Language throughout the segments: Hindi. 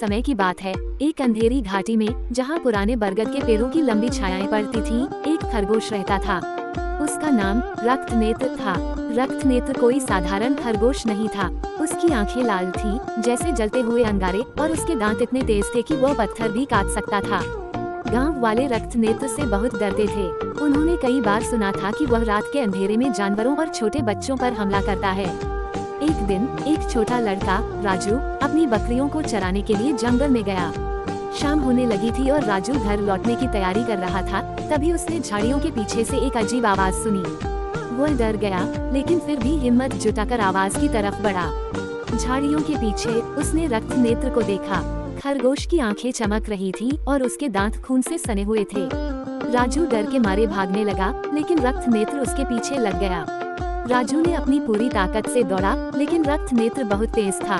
समय की बात है। एक अंधेरी घाटी में, जहाँ पुराने बरगद के पेड़ों की लंबी छायाएं पड़ती थीं, एक खरगोश रहता था। उसका नाम रक्तनेत्र था। रक्तनेत्र कोई साधारण खरगोश नहीं था। उसकी आंखें लाल थीं, जैसे जलते हुए अंगारे, और उसके दांत इतने तेज थे कि वह पत्थर भी काट सकता था। गांव वाले रक्तनेत्र से बहुत डरते थे। उन्होंने कई बार सुना था कि वह रात के अंधेरे में जानवरों और छोटे बच्चों पर हमला करता है। एक दिन एक छोटा लड़का राजू अपनी बकरियों को चराने के लिए जंगल में गया। शाम होने लगी थी और राजू घर लौटने की तैयारी कर रहा था। तभी उसने झाड़ियों के पीछे से एक अजीब आवाज सुनी। वह डर गया, लेकिन फिर भी हिम्मत जुटाकर आवाज की तरफ बढ़ा। झाड़ियों के पीछे उसने रक्तनेत्र को देखा। खरगोश की आंखें चमक रही थीं और उसके दांत खून से सने हुए थे। राजू डर के मारे भागने लगा, लेकिन रक्तनेत्र उसके पीछे लग गया। राजू ने अपनी पूरी ताकत से दौड़ा, लेकिन रक्तनेत्र बहुत तेज था।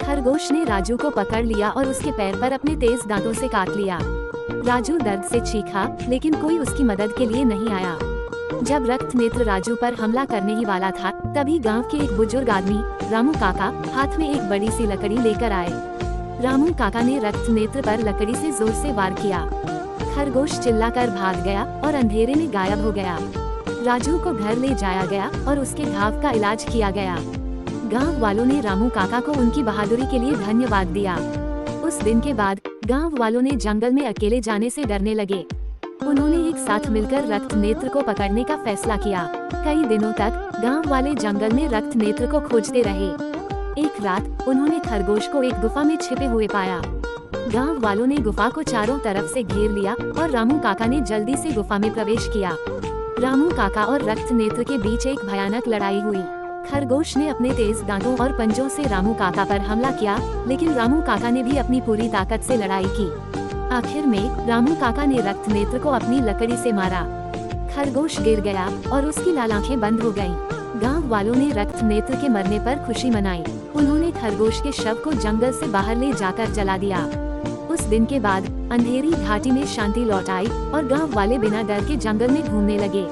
खरगोश ने राजू को पकड़ लिया और उसके पैर पर अपने तेज दांतों से काट लिया। राजू दर्द से चीखा, लेकिन कोई उसकी मदद के लिए नहीं आया। जब रक्तनेत्र राजू पर हमला करने ही वाला था, तभी गांव के एक बुजुर्ग आदमी रामू काका हाथ में एक बड़ी सी लकड़ी लेकर आए। रामू काका ने रक्तनेत्र पर लकड़ी से जोर से वार किया। खरगोश चिल्लाकर भाग गया और अंधेरे में गायब हो गया। राजू को घर ले जाया गया और उसके घाव का इलाज किया गया। गांव वालों ने रामू काका को उनकी बहादुरी के लिए धन्यवाद दिया। उस दिन के बाद गांव वालों ने जंगल में अकेले जाने से डरने लगे। उन्होंने एक साथ मिलकर रक्तनेत्र को पकड़ने का फैसला किया। कई दिनों तक गांव वाले जंगल में रक्तनेत्र को खोजते रहे। एक रात उन्होंने खरगोश को एक गुफा में छिपे हुए पाया। गांव वालों ने गुफा को चारों तरफ से घेर लिया और रामू काका ने जल्दी से गुफा में प्रवेश किया। रामू काका और रक्तनेत्र के बीच एक भयानक लड़ाई हुई। खरगोश ने अपने तेज दांतों और पंजों से रामू काका पर हमला किया, लेकिन रामू काका ने भी अपनी पूरी ताकत से लड़ाई की। आखिर में रामू काका ने रक्तनेत्र को अपनी लकड़ी से मारा। खरगोश गिर गया और उसकी लाल आंखें बंद हो गईं। गांव वालों ने रक्तनेत्र के मरने पर खुशी मनाई। उन्होंने खरगोश के शव को जंगल से बाहर ले जाकर जला दिया। उस दिन के बाद अंधेरी घाटी में शांति लौट आई और गांव वाले बिना डर के जंगल में घूमने लगे।